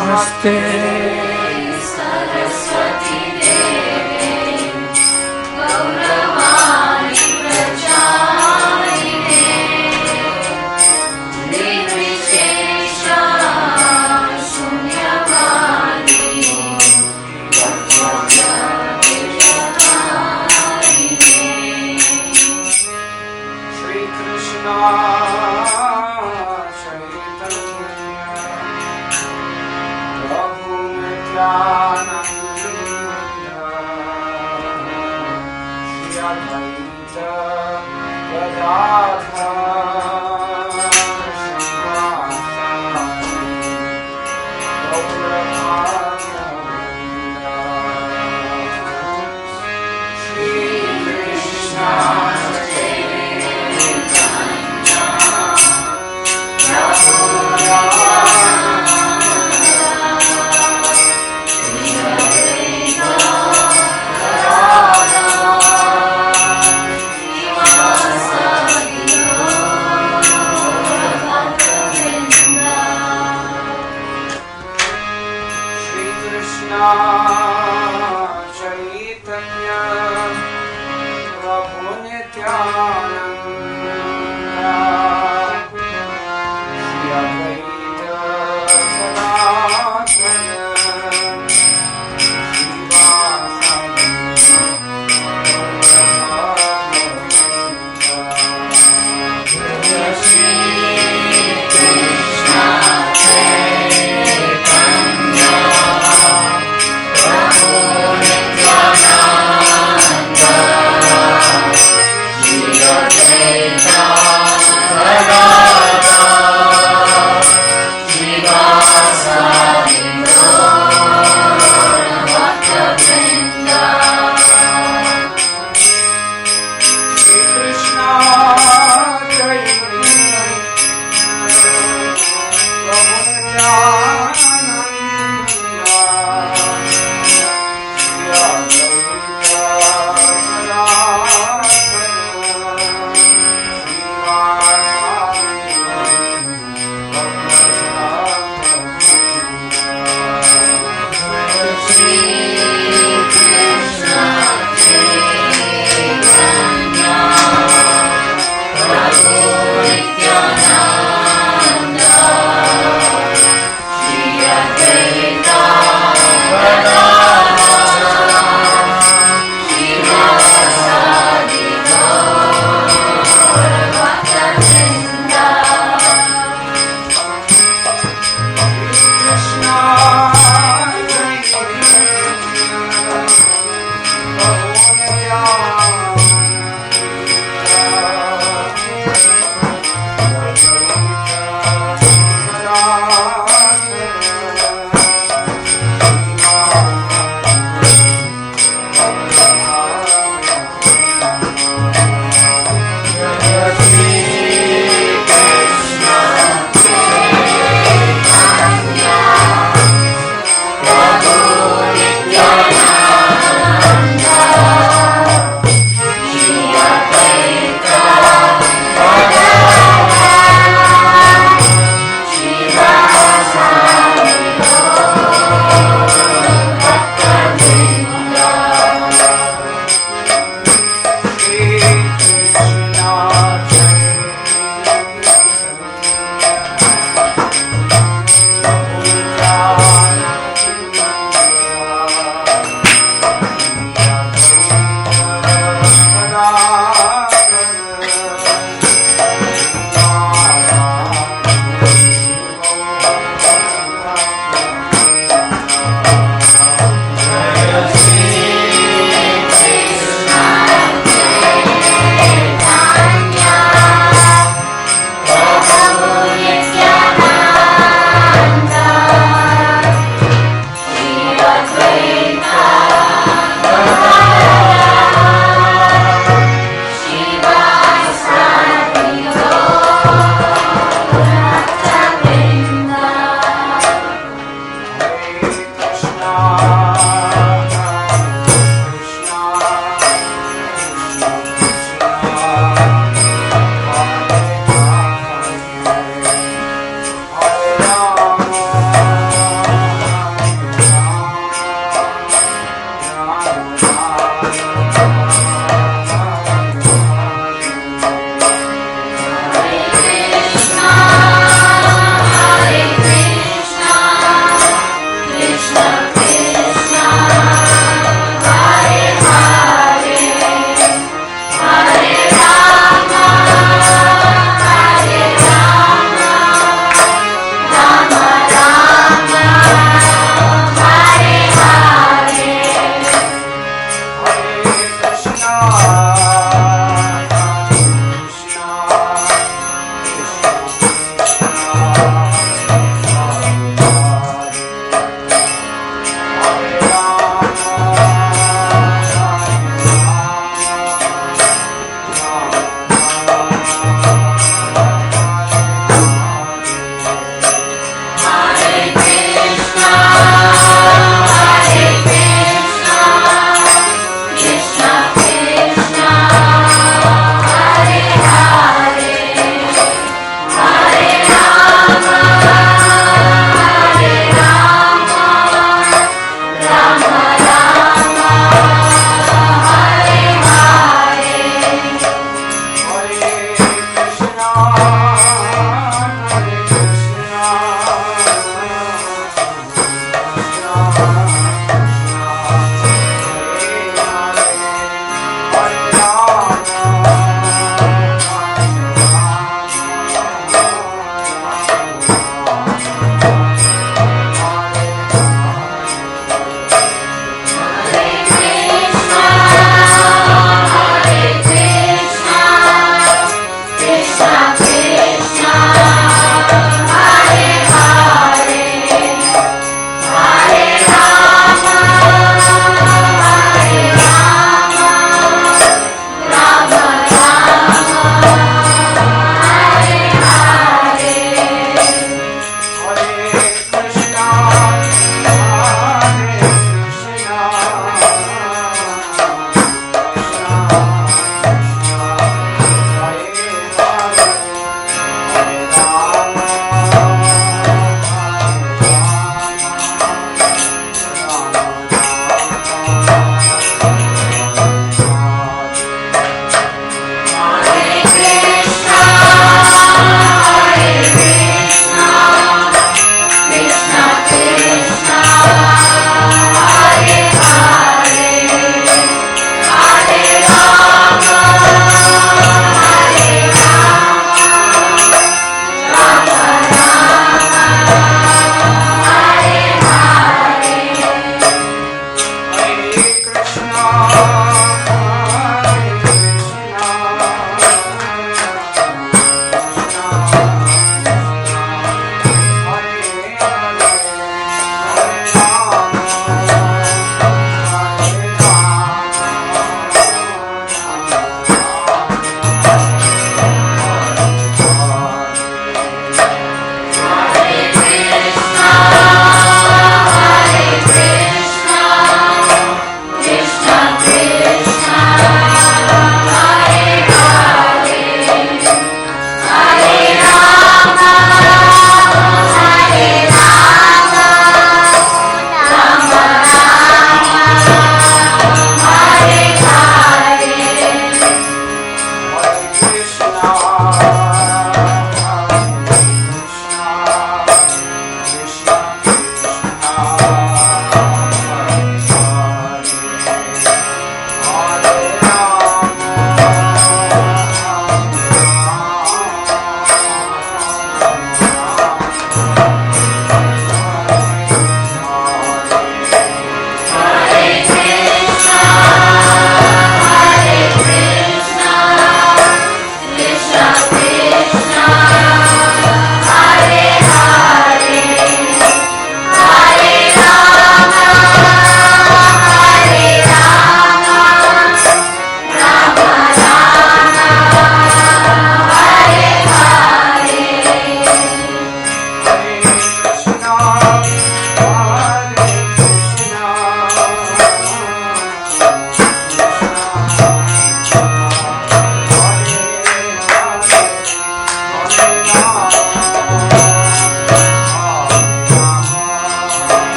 Namaste Saraswati Devi Gauravani Pracharine Nirvishesha Shunyavadi Shri Krishna Chaitanya Prabhu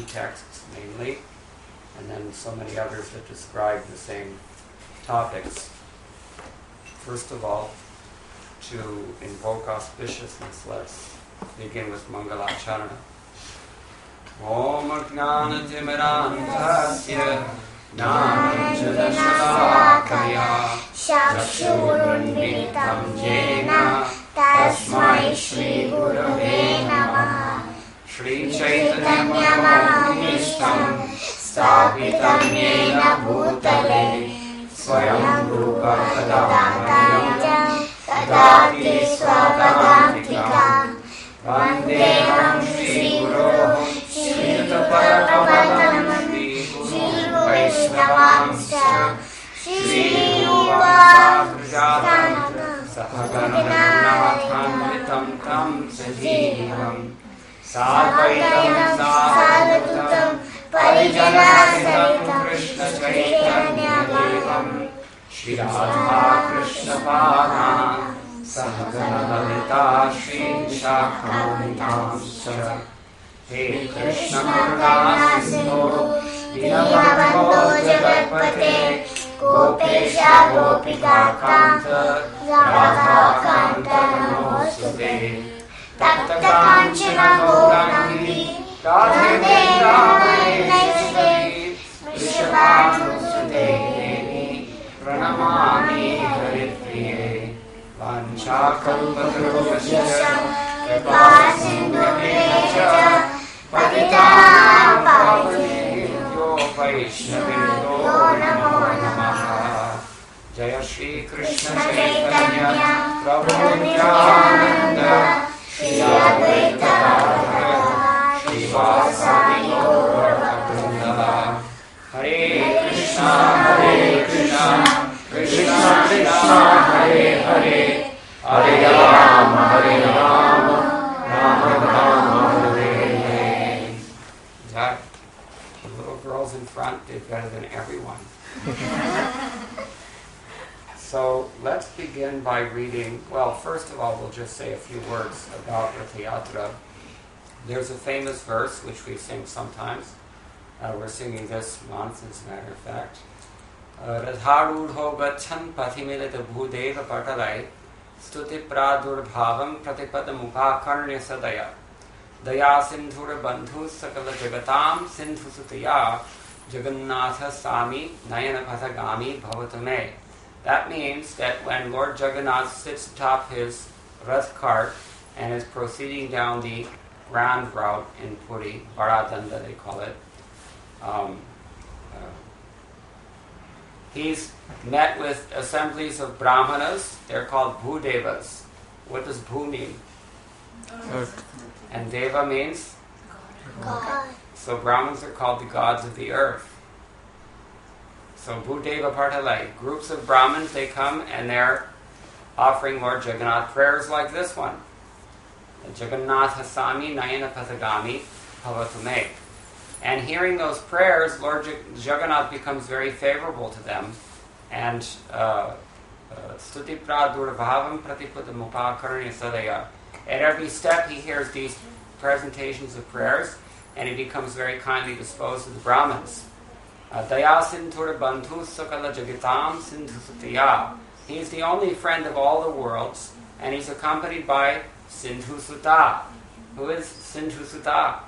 texts mainly, and then so many others that describe the same topics. First of all, to invoke auspiciousness, let's begin with Mangalacharana. Om Jnana Timirandhasya Jnananjana Shalakaya Chakshurunmilitam Jena Tasmai Shri Gurave Namaha. Shri Chaitanya Mahaprabhu Sthapitam Yena Bhutale Swayam Rupa Kadam Tadati Swadavantikam Vandeham Shri Guru Shri Parapadanam Shri Vaishnavamscha Shri Rupa Sahaganam Sahaganam Tam Sajivam Sadvaitam Sadhutam Parijanasahitam Krishna Chaitanya Devam Shri Radha Krishna Padam Sahagana Lalita Shri Vishakhavantamscha He Krishna Karuna Sindhu Dinabandho Jagatpate Gopesha Gopika Kanta Radha Kanta Namostute Tatta Kanchana Gaurangi Radhe Ramane Vishvanu Devi Pranamami Haripriye Vanchakalpatarusya Kripa Sindhuvecha Patitanam Pavanebhyo Vaishnavebhyo Namo Namaha. Jaya Shri Krishna Chaitanya Prabhu Nityananda Shri Advaita Gadadhara Shri Vasadi Gaura Bhakta. Hare Krishna Krishna Krishna Hare Hare Hare Rama Rama Rama Hare Hare. That the little girls in front did better than everyone. So let's begin by reading. Well, first of all, we'll just say a few words about Rathayatra. There's a famous verse which we sing sometimes. We're singing this month, as a matter of fact. Radharudho gachan pathimilita bhudeva patalai stuti pradurbhavam pratipata mukhakarnya sadaya daya sindhura bandhu sakala jagatam sindhu sutaya jagannatha sami nayana pathagami bhavatame. That means that when Lord Jagannath sits atop his Rath cart and is proceeding down the grand route in Puri, Varadanda they call it, he's met with assemblies of Brahmanas. They're called Bhudevas. What does Bhu mean? Earth. And Deva means? God. So Brahmins are called the gods of the earth. So Bhudeva Partalai, groups of Brahmins, they come and they're offering Lord Jagannath prayers like this one. Jagannath Hasami Nayana Pathagami Bhavatume. And hearing those prayers, Lord Jagannath becomes very favorable to them. And Stuti Pradurabhavam Pratiputta Mupakaranya Sadaya. At every step he hears these presentations of prayers, and he becomes very kindly disposed to the Brahmins. Daya Sindhura Bandhu Sakala Jagitam Sindhu Sutaya. He's the only friend of all the worlds, and he's accompanied by Sindhu Sutta. Who is Sindhu Sutta?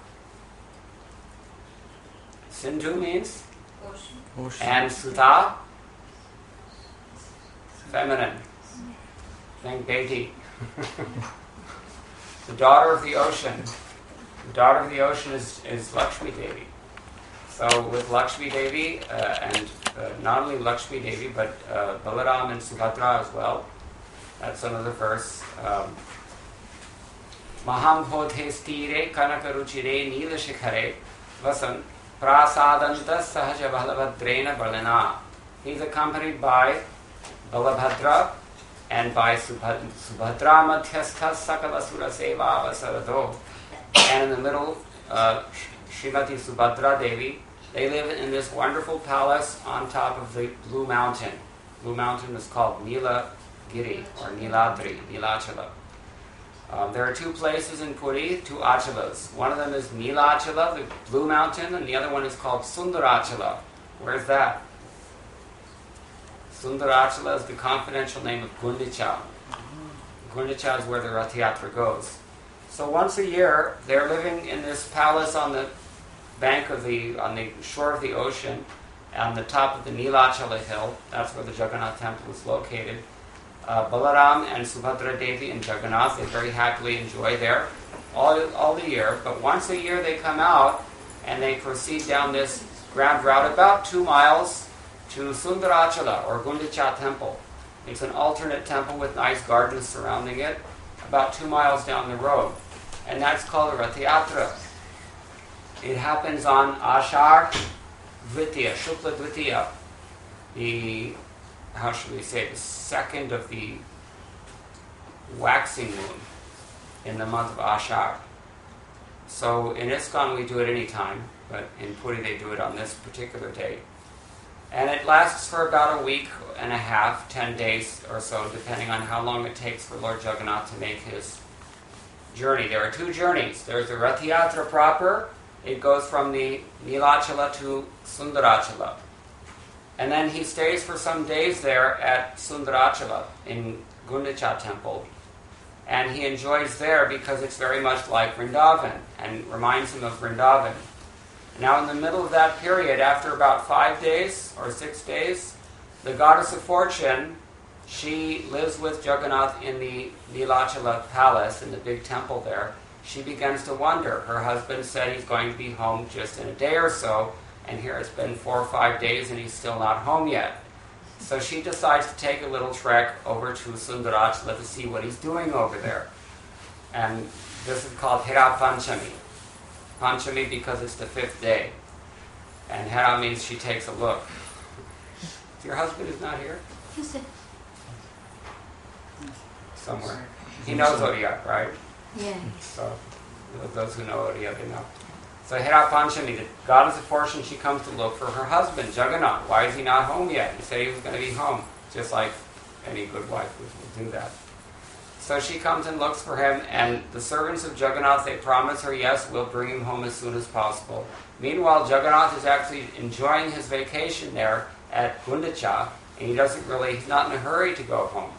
Sindhu means Ocean. and Sutta, feminine. Think Beti. The daughter of the ocean. The daughter of the ocean is Lakshmi Devi. So with Lakshmi Devi, and not only Lakshmi Devi, but Balaram and Subhadra as well. That's another verse. Maham bhodhe stire kanaka ruchire nila shikhare vasan prasadanta sahaja balabhadrena balana. He's accompanied by Balabhadra and by Subhadra madhyastha sakala sura seva vasarado. And in the middle, Srimati Subhadra Devi. They live in this wonderful palace on top of the Blue Mountain. Blue Mountain is called Nilagiri or Niladri, Nilachala. There are two places in Puri, two achalas. One of them is Nilachala, the blue mountain, and the other one is called Sundarachala. Where's that? Sundarachala is the confidential name of Gundicha. Gundicha is where the Rathayatra goes. So once a year, they're living in this palace on the on the shore of the ocean, on the top of the Nilachala hill. That's where the Jagannath temple is located. Balaram and Subhadra Devi and Jagannath, they very happily enjoy there all the year. But once a year they come out and they proceed down this ground route about 2 miles to Sundarachala or Gundicha temple. It's an alternate temple with nice gardens surrounding it, about 2 miles down the road. And that's called a Rathayatra. It happens on Ashar Dvitiya, Shukla Dvitiya, the, how should we say, the second of the waxing moon in the month of Ashar. So in ISKCON we do it any time, but in Puri they do it on this particular day. And it lasts for about a week and a half, 10 days or so, depending on how long it takes for Lord Jagannath to make his journey. There are two journeys. There's the Rathayatra proper. It goes from the Nilachala to Sundarachala. And then he stays for some days there at Sundarachala in Gundicha temple. And he enjoys there because it's very much like Vrindavan and reminds him of Vrindavan. Now in the middle of that period, after about 5 days or 6 days, the goddess of fortune, she lives with Jagannath in the Nilachala palace, in the big temple there. She begins to wonder. Her husband said he's going to be home just in a day or so, and here it's been 4 or 5 days and he's still not home yet. So she decides to take a little trek over to Sundarachala to see what he's doing over there. And this is called Hera Panchami. Panchami because it's the 5th day. And Hera means she takes a look. Your husband is not here? Somewhere. He knows Oriya, right? Yeah. So, those who know Oriya, they know. So Hera Panchami, the goddess of fortune, she comes to look for her husband, Jagannath. Why is he not home yet? He said he was going to be home, just like any good wife would do that. So she comes and looks for him, and the servants of Jagannath, they promise her, yes, we'll bring him home as soon as possible. Meanwhile, Jagannath is actually enjoying his vacation there at Gundicha, and he's not in a hurry to go home.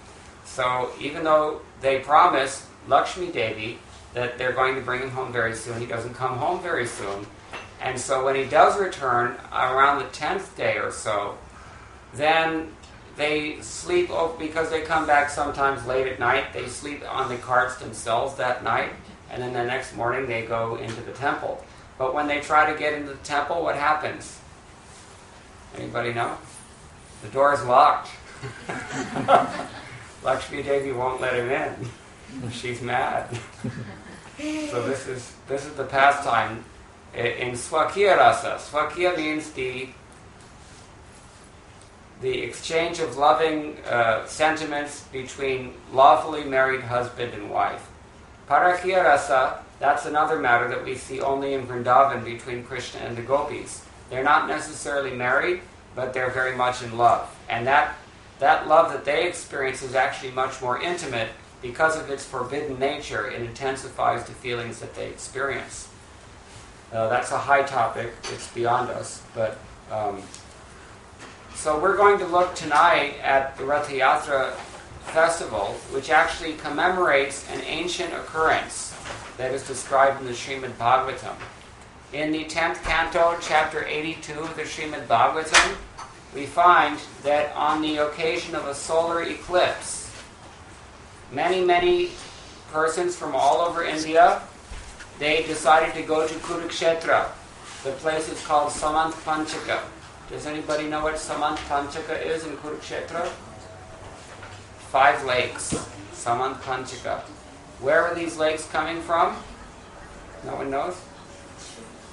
So even though they promise Lakshmi Devi that they're going to bring him home very soon, he doesn't come home very soon. And so when he does return, around the 10th day or so, then they sleep, because they come back sometimes late at night, they sleep on the carts themselves that night, and then the next morning they go into the temple. But when they try to get into the temple, what happens? Anybody know? The door is locked. Lakshmi Devi won't let him in. She's mad. So this is the pastime in Swakiya Rasa. Swakiya means the exchange of loving sentiments between lawfully married husband and wife. Parakiya Rasa, that's another matter that we see only in Vrindavan between Krishna and the gopis. They're not necessarily married, but they're very much in love. And that love that they experience is actually much more intimate because of its forbidden nature. It intensifies the feelings that they experience. That's a high topic. It's beyond us. But so we're going to look tonight at the Rathayatra festival, which actually commemorates an ancient occurrence that is described in the Srimad Bhagavatam. In the 10th canto, chapter 82 of the Srimad Bhagavatam, we find that on the occasion of a solar eclipse, many persons from all over India, they decided to go to Kurukshetra. The place is called Samant Panchaka. Does anybody know what Samant Panchaka is in Kurukshetra? 5 lakes. Samant Panchaka. Where are these lakes coming from? No one knows?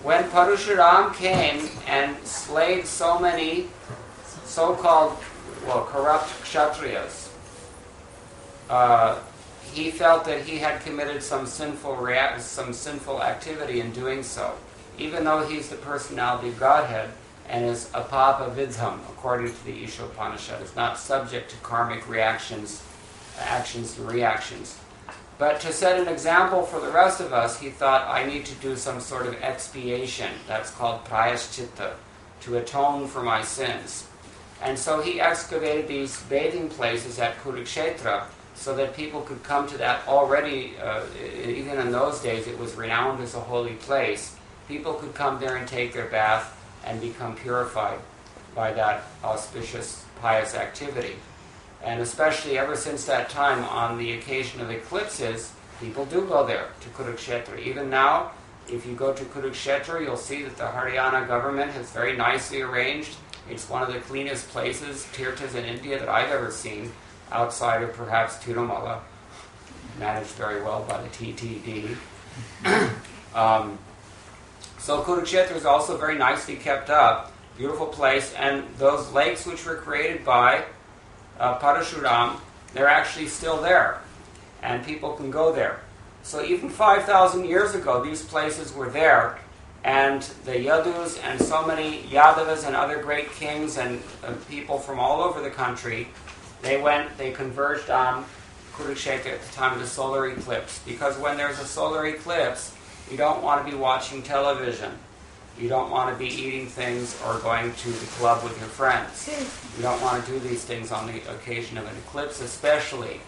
When Parashuram came and slayed so many so-called, corrupt Kshatriyas, he felt that he had committed some sinful activity in doing so, even though he's the personality of Godhead and is apapa vidham, according to the Ishopanishad. It's not subject to karmic reactions, actions and reactions. But to set an example for the rest of us, he thought, I need to do some sort of expiation. That's called prayaschitta, to atone for my sins. And so he excavated these bathing places at Kurukshetra so that people could come to that already, even in those days, it was renowned as a holy place. People could come there and take their bath and become purified by that auspicious, pious activity. And especially ever since that time, on the occasion of eclipses, people do go there to Kurukshetra. Even now, if you go to Kurukshetra, you'll see that the Haryana government has very nicely arranged. It's one of the cleanest places, tirthas in India, that I've ever seen, outside of perhaps Tirumala, managed very well by the TTD. So Kurukshetra is also very nicely kept up, beautiful place, and those lakes which were created by Parashuram, they're actually still there, and people can go there. So even 5,000 years ago, these places were there, and the Yadus and so many Yadavas and other great kings and people from all over the country, they converged on Kurukshetra at the time of the solar eclipse, because when there's a solar eclipse, you don't want to be watching television. You don't want to be eating things or going to the club with your friends. You don't want to do these things on the occasion of an eclipse, especially.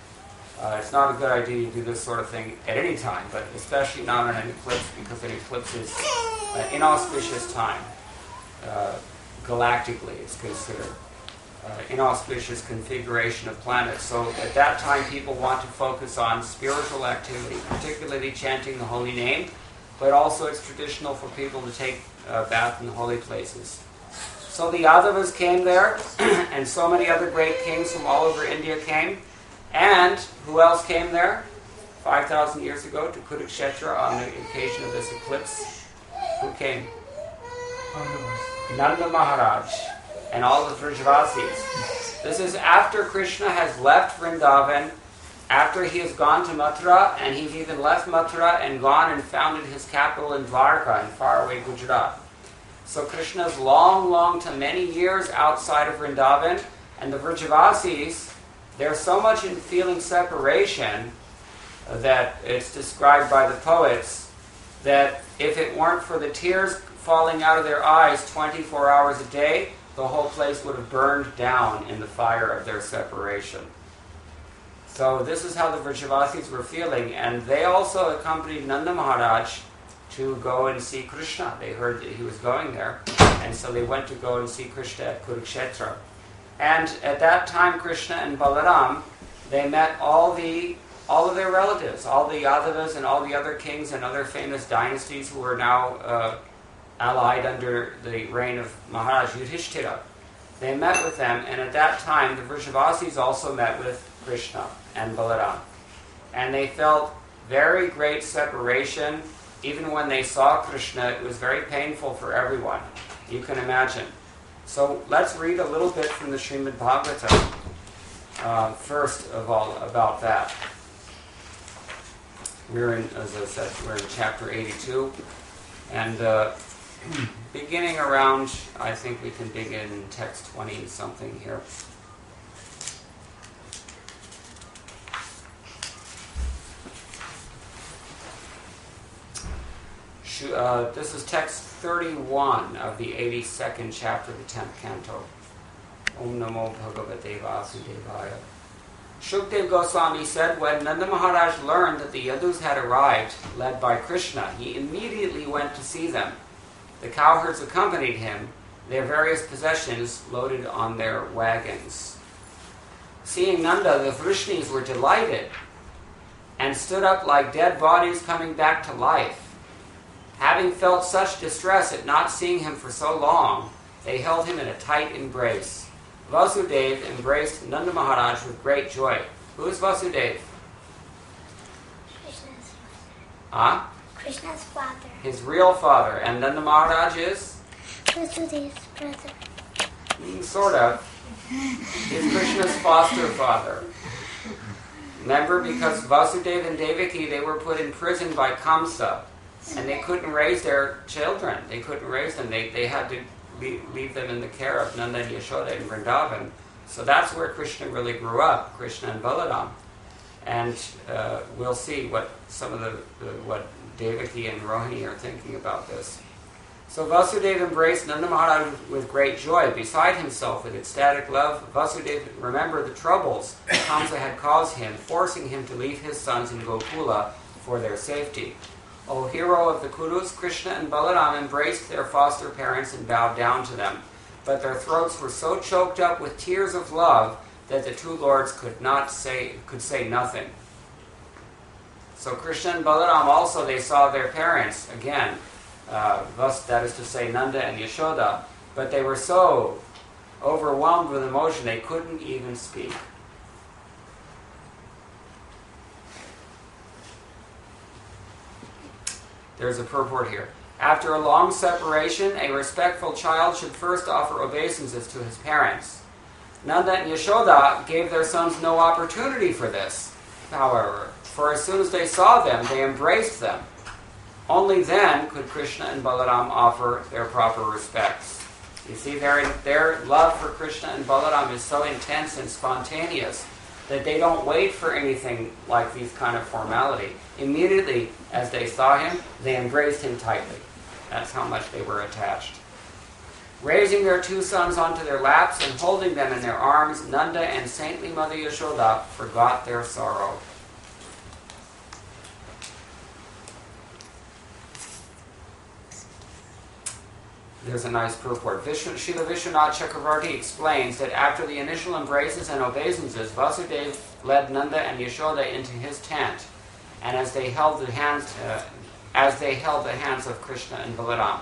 It's not a good idea to do this sort of thing at any time, but especially not on an eclipse, because an eclipse is an inauspicious time. Galactically, it's considered inauspicious configuration of planets. So at that time, people want to focus on spiritual activity, particularly chanting the holy name, but also it's traditional for people to take a bath in the holy places. So the Yadavas came there, and so many other great kings from all over India came. And who else came there 5,000 years ago to Kurukshetra on the occasion of this eclipse? Who came? Nanda Maharaj and all the Vrajavasis. This is after Krishna has left Vrindavan, after he has gone to Mathura, and he's even left Mathura and gone and founded his capital in Dwarka in faraway Gujarat. So Krishna's long to many years outside of Vrindavan, and the Vrajavasis, they're so much in feeling separation that it's described by the poets that if it weren't for the tears falling out of their eyes 24 hours a day, the whole place would have burned down in the fire of their separation. So this is how the Vrajavasis were feeling, and they also accompanied Nanda Maharaj to go and see Krishna. They heard that he was going there, and so they went to go and see Krishna at Kurukshetra. And at that time, Krishna and Balaram, they met all of their relatives, all the Yadavas and all the other kings and other famous dynasties who were now allied under the reign of Maharaj Yudhishthira. They met with them, and at that time, the Vrajavasis also met with Krishna and Balaram. And they felt very great separation. Even when they saw Krishna, it was very painful for everyone. You can imagine. So let's read a little bit from the Srimad Bhagavatam, first of all, about that. We're in, as I said, we're in chapter 82, and beginning around, I think we can begin in text 20 something here. This is text 31 of the 82nd chapter of the 10th canto. Om Namo Bhagavate Vasudevaya. Shukdev Goswami said, when Nanda Maharaj learned that the Yadus had arrived, led by Krishna, he immediately went to see them. The cowherds accompanied him, their various possessions loaded on their wagons. Seeing Nanda, the Vrishnis were delighted and stood up like dead bodies coming back to life. Having felt such distress at not seeing him for so long, they held him in a tight embrace. Vasudeva embraced Nanda Maharaj with great joy. Who is Vasudeva? Krishna's father. Huh? Krishna's father. His real father. And Nanda Maharaj is? Vasudeva's brother. Sort of. He's Krishna's foster father. Remember, because Vasudeva and Devaki, they were put in prison by Kamsa. And they couldn't raise their children. They couldn't raise them. They had to leave them in the care of Nanda and Yashoda in Vrindavan. So that's where Krishna really grew up, Krishna and Balaram. And we'll see what some of what Devaki and Rohini are thinking about this. So Vasudeva embraced Nanda Maharaj with great joy. Beside himself with ecstatic love, Vasudeva remembered the troubles Kamsa had caused him, forcing him to leave his sons in Gokula for their safety. O hero of the Kurus, Krishna and Balaram embraced their foster parents and bowed down to them. But their throats were so choked up with tears of love that the two lords could say nothing. So Krishna and Balaram also, they saw their parents again, that is to say Nanda and Yashoda, but they were so overwhelmed with emotion they couldn't even speak. There's a purport here. After a long separation, a respectful child should first offer obeisances to his parents. Nanda and Yashoda gave their sons no opportunity for this, however, for as soon as they saw them, they embraced them. Only then could Krishna and Balaram offer their proper respects. You see, their love for Krishna and Balaram is so intense and spontaneous that they don't wait for anything like these kind of formality. Immediately, as they saw him, they embraced him tightly. That's how much they were attached. Raising their two sons onto their laps and holding them in their arms, Nanda and saintly Mother Yashoda forgot their sorrow. There's a nice purport. Srila Vishwanath Chakravarti explains that after the initial embraces and obeisances, Vasudeva led Nanda and Yashoda into his tent, and as they held the hands of Krishna and Balaram.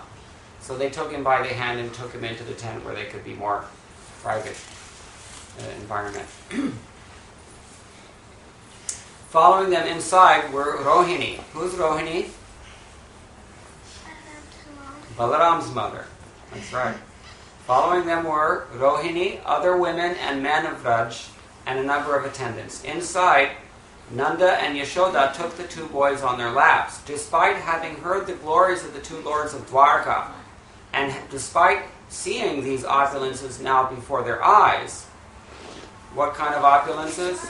So they took him by the hand and took him into the tent where they could be more private environment. Following them inside were Rohini. Who's Rohini? Balaram's mother. That's right. Following them were Rohini, other women and men of Raj, and a number of attendants. Inside, Nanda and Yashoda took the two boys on their laps. Despite having heard the glories of the two lords of Dwarka, and despite seeing these opulences now before their eyes, what kind of opulences?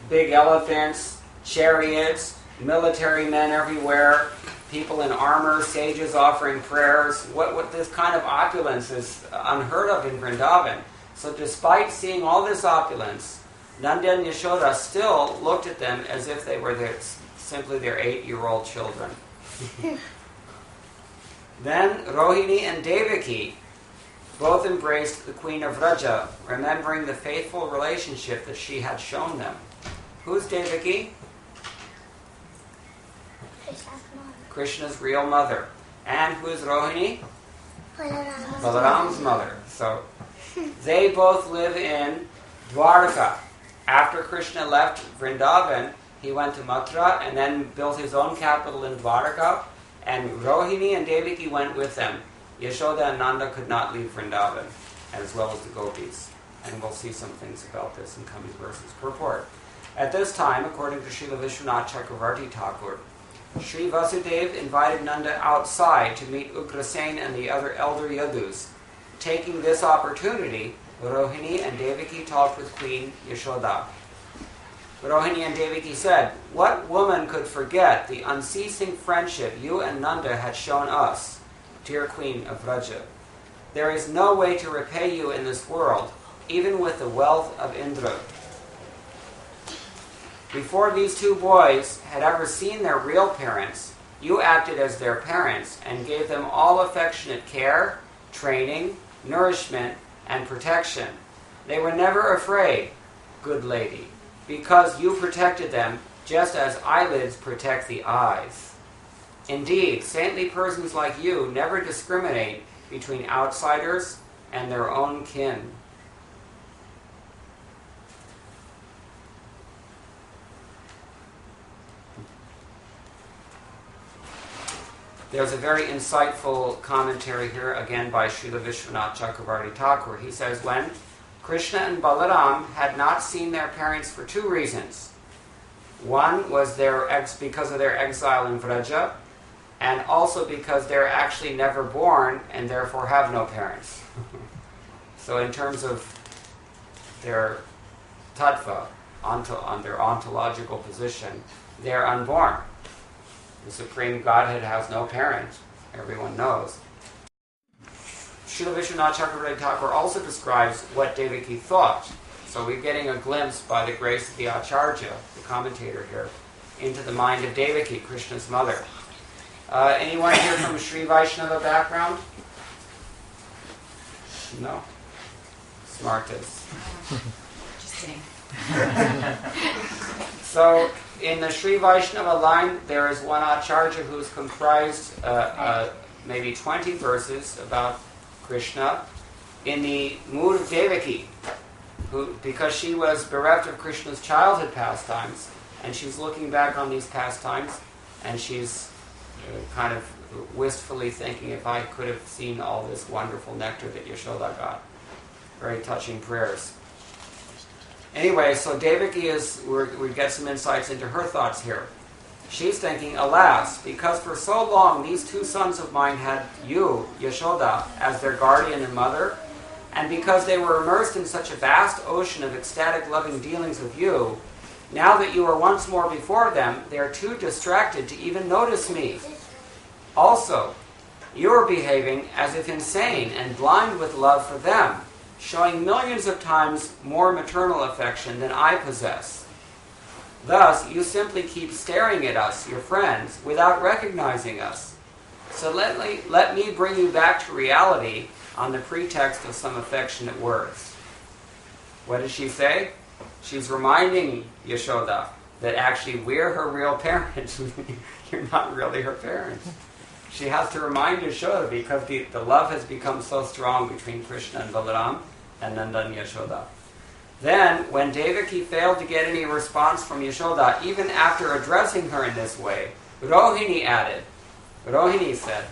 Big elephants, chariots, military men everywhere, people in armor, sages offering prayers. What this kind of opulence is unheard of in Vrindavan. So despite seeing all this opulence, Nanda and Yashoda still looked at them as if they were simply their 8-year-old children. Then Rohini and Devaki both embraced the Queen of Vraja, remembering the faithful relationship that she had shown them. Who's Devaki? Krishna's real mother. And who is Rohini? Balaram's mother. So they both live in Dwarka. After Krishna left Vrindavan, he went to Mathura and then built his own capital in Dwarka. And Rohini and Devaki went with them. Yashoda and Nanda could not leave Vrindavan, as well as the gopis. And we'll see some things about this in coming verses. Purport. At this time, according to Srila Vishwanath Chakravarti Thakur, Sri Vasudeva invited Nanda outside to meet Ugrasen and the other elder yadus. Taking this opportunity, Rohini and Devaki talked with Queen Yashoda. Rohini and Devaki said, "What woman could forget the unceasing friendship you and Nanda had shown us, dear Queen of Vraja? There is no way to repay you in this world, even with the wealth of Indra." Before these two boys had ever seen their real parents, you acted as their parents and gave them all affectionate care, training, nourishment, and protection. They were never afraid, good lady, because you protected them just as eyelids protect the eyes. Indeed, saintly persons like you never discriminate between outsiders and their own kin. There's a very insightful commentary here, again by Srila Vishwanath Chakravarti Thakur. He says, when Krishna and Balaram had not seen their parents for two reasons. One was because of their exile in Vraja, and also because they're actually never born and therefore have no parents. So in terms of their tattva, on their ontological position, they're unborn. The Supreme Godhead has no parent, everyone knows. Srila Vishwanath Chakravarti Thakur also describes what Devaki thought. So we're getting a glimpse by the grace of the Acharya, the commentator here, into the mind of Devaki, Krishna's mother. Anyone here from a Sri Vaishnava background? No? Smartest. Just kidding. So, in the Sri Vaishnava line, there is one Acharya who's comprised maybe 20 verses about Krishna in the mood of Devaki, who, because she was bereft of Krishna's childhood pastimes, and she's looking back on these pastimes, and she's kind of wistfully thinking, if I could have seen all this wonderful nectar that Yashoda got. Very touching prayers. Anyway, so Devaki we get some insights into her thoughts here. She's thinking, alas, because for so long these two sons of mine had you, Yashoda, as their guardian and mother, and because they were immersed in such a vast ocean of ecstatic loving dealings with you, now that you are once more before them, they are too distracted to even notice me. Also, you are behaving as if insane and blind with love for them, showing millions of times more maternal affection than I possess. Thus, you simply keep staring at us, your friends, without recognizing us. So let me bring you back to reality on the pretext of some affectionate words. What does she say? She's reminding Yashoda that actually we're her real parents. You're not really her parents. She has to remind Yashoda because the love has become so strong between Krishna and Balaram and Nanda and Yashoda. Then, when Devaki failed to get any response from Yashoda, even after addressing her in this way, Rohini said,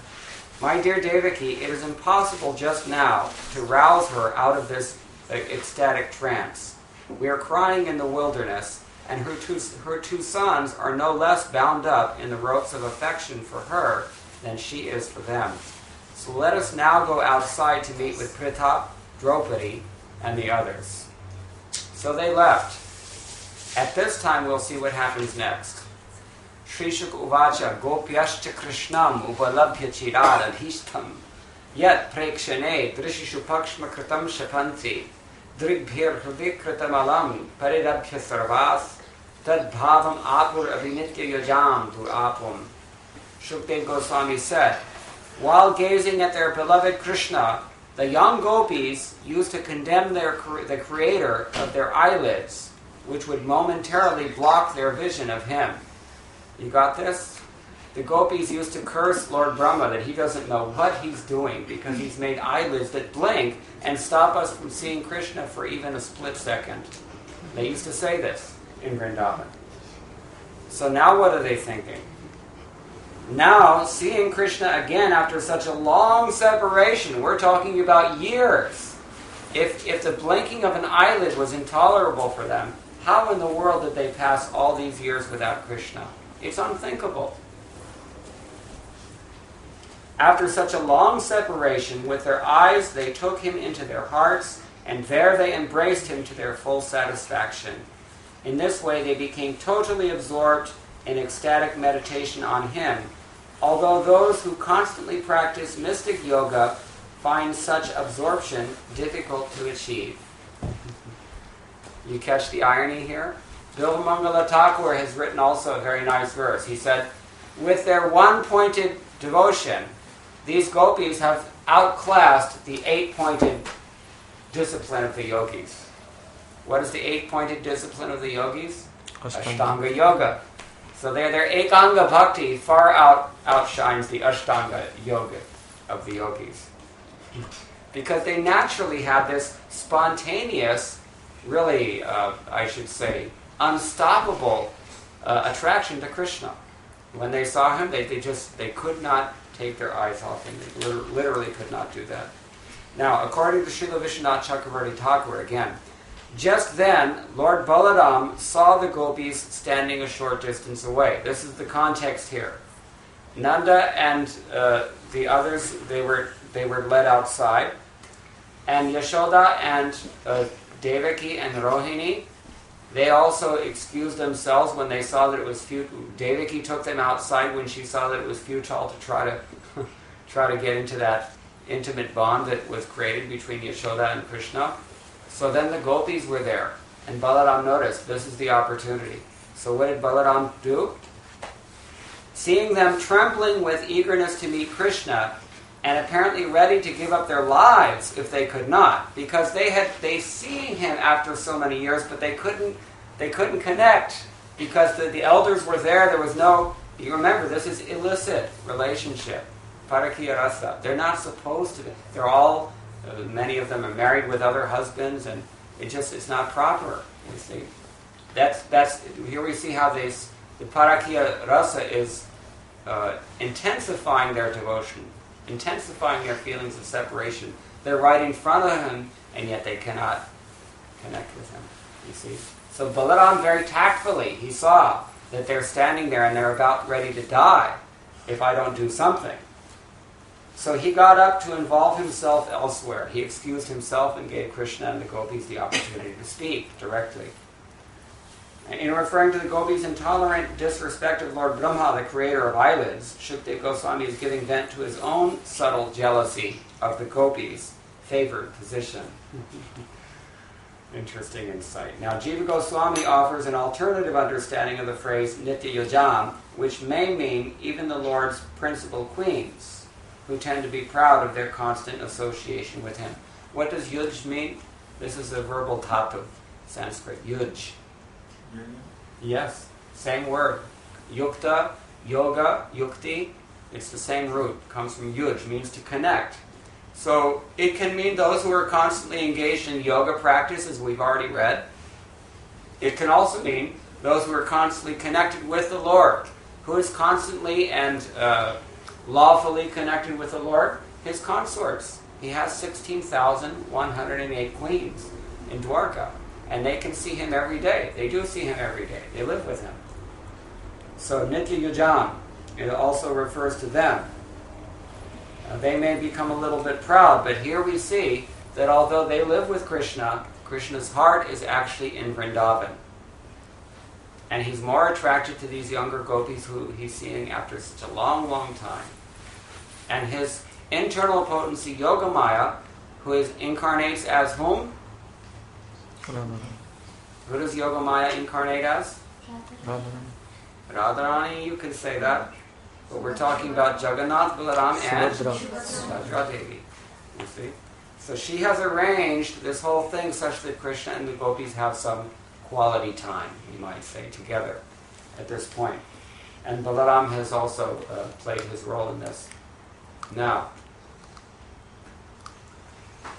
"My dear Devaki, it is impossible just now to rouse her out of this ecstatic trance. We are crying in the wilderness, and her two sons are no less bound up in the ropes of affection for her than she is for them. So let us now go outside to meet with Pritha, Draupadi, and the others." So they left. At this time, we'll see what happens next. Shri Shukha Uvacha Gopyascha Krishnam Upalabhya Chiradadhishtam Yat Prekshane Drishishu Pakshma Kritam Shapanti Drigbhir Hridikritamalam Paridabhya Sarvas Tad Bhavam Apur Abhinitya Yajam Dur Apum. Shukdev Goswami said, while gazing at their beloved Krishna, the young gopis used to condemn the creator of their eyelids, which would momentarily block their vision of him. You got this? The gopis used to curse Lord Brahma that he doesn't know what he's doing because he's made eyelids that blink and stop us from seeing Krishna for even a split second. They used to say this in Vrindavan. So now what are they thinking? Now, seeing Krishna again after such a long separation, we're talking about years. If the blinking of an eyelid was intolerable for them, how in the world did they pass all these years without Krishna? It's unthinkable. After such a long separation, with their eyes they took him into their hearts, and there they embraced him to their full satisfaction. In this way they became totally absorbed in ecstatic meditation on him, although those who constantly practice mystic yoga find such absorption difficult to achieve. You catch the irony here? Bilvamangala Thakur has written also a very nice verse. He said, with their one-pointed devotion, these gopis have outclassed the 8-pointed discipline of the yogis. What is the 8-pointed discipline of the yogis? Ashtanga Yoga. So their Ekanga Bhakti far outshines the Ashtanga Yoga of the yogis. Because they naturally have this spontaneous, really, I should say, unstoppable attraction to Krishna. When they saw him, they could not take their eyes off him. They literally could not do that. Now, according to Srila Vishwanath Chakravarti Thakur, again, just then, Lord Balaram saw the gopis standing a short distance away. This is the context here. Nanda and the others, they were led outside, and Yashoda and Devaki and Rohini, They also excused themselves when they saw that it was futile. Devaki took them outside when she saw that it was futile to try to get into that intimate bond that was created between Yashoda and Krishna. So then the gopis were there, and Balaram noticed this is the opportunity. So what did Balaram do? Seeing them trembling with eagerness to meet Krishna, and apparently ready to give up their lives if they could not, because they seen him after so many years, but they couldn't connect because the elders were there. There was no. You remember, this is illicit relationship, parakiya rasa. They're not supposed to be. They're all. Many of them are married with other husbands, and it's not proper. You see, that's here we see how the parakiya rasa is intensifying their devotion, intensifying their feelings of separation. They're right in front of him, and yet they cannot connect with him. You see? So Balaram very tactfully, he saw that they're standing there and they're about ready to die if I don't do something. So he got up to involve himself elsewhere. He excused himself and gave Krishna and the gopis the opportunity to speak directly. In referring to the gopis' intolerant disrespect of Lord Brahma, the creator of eyelids, Shukdev Goswami is giving vent to his own subtle jealousy of the gopis' favored position. Interesting insight. Now, Jiva Goswami offers an alternative understanding of the phrase Nitya Yajam, which may mean even the Lord's principal queens, who tend to be proud of their constant association with him. What does yuj mean? This is a verbal dhatu, Sanskrit. Yuj. Yes, same word. Yukta, yoga, yukti, it's the same root. Comes from yuj, means to connect. So it can mean those who are constantly engaged in yoga practice, as we've already read. It can also mean those who are constantly connected with the Lord. Who is constantly and lawfully connected with the Lord? His consorts. He has 16,108 queens in Dwarka. And they can see him every day. They do see him every day. They live with him. So Nitya Yujam, it also refers to them. They may become a little bit proud, but here we see that although they live with Krishna, Krishna's heart is actually in Vrindavan. And he's more attracted to these younger gopis who he's seeing after such a long, long time. And his internal potency, Yogamaya, who incarnates as whom? Who does Yogamaya incarnate as? Radharani, you can say that. But we're talking about Jagannath, Balaram, and Subhadra Devi. You see? So she has arranged this whole thing such that Krishna and the gopis have some quality time, you might say, together at this point. And Balaram has also played his role in this. Now,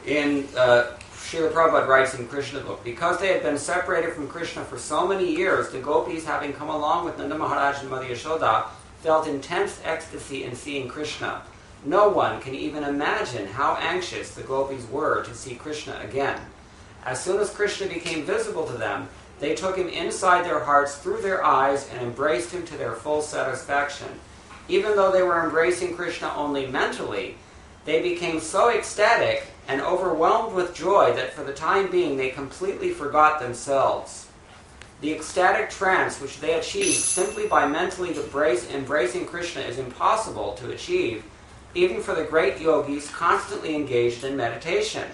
in Srila Prabhupada writes in Krishna book, because they had been separated from Krishna for so many years, the gopis, having come along with Nanda Maharaj and Mother Yashoda, felt intense ecstasy in seeing Krishna. No one can even imagine how anxious the gopis were to see Krishna again. As soon as Krishna became visible to them, they took him inside their hearts through their eyes and embraced him to their full satisfaction. Even though they were embracing Krishna only mentally, they became so ecstatic and overwhelmed with joy that for the time being they completely forgot themselves. The ecstatic trance which they achieved simply by mentally embracing Krishna is impossible to achieve, even for the great yogis constantly engaged in meditation.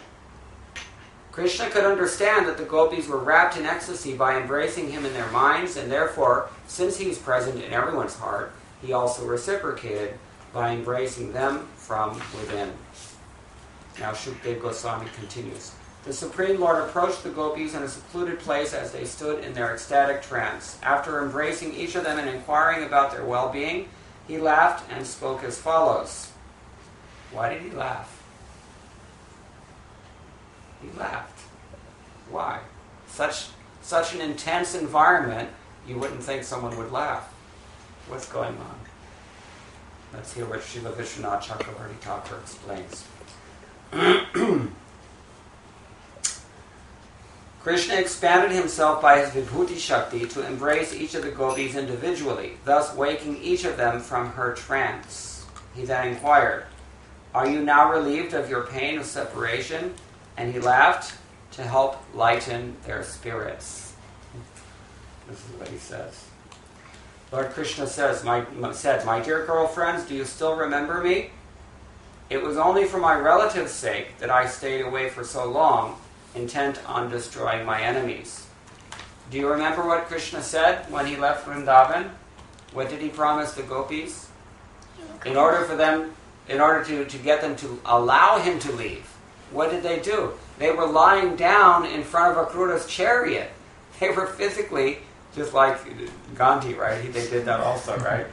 Krishna could understand that the gopis were wrapped in ecstasy by embracing him in their minds, and therefore, since he is present in everyone's heart, he also reciprocated by embracing them from within. Now Shukdev Goswami continues. The Supreme Lord approached the gopis in a secluded place as they stood in their ecstatic trance. After embracing each of them and inquiring about their well-being, he laughed and spoke as follows. Why did he laugh? He laughed. Why? Such an intense environment, you wouldn't think someone would laugh. What's going on? Let's hear what Srila Vishwanath Chakravarti Thakur explains. Krishna expanded himself by his Vibhuti Shakti to embrace each of the gopis individually, thus waking each of them from her trance. He then inquired, "Are you now relieved of your pain of separation?" And he laughed to help lighten their spirits. This is what he says. Lord Krishna says, my dear girlfriends, do you still remember me? It was only for my relatives' sake that I stayed away for so long, intent on destroying my enemies. Do you remember what Krishna said when he left Vrindavan? What did he promise the gopis? In order to get them to allow him to leave, what did they do? They were lying down in front of Akrura's chariot. They were physically, just like Gandhi, right? They did that also, right?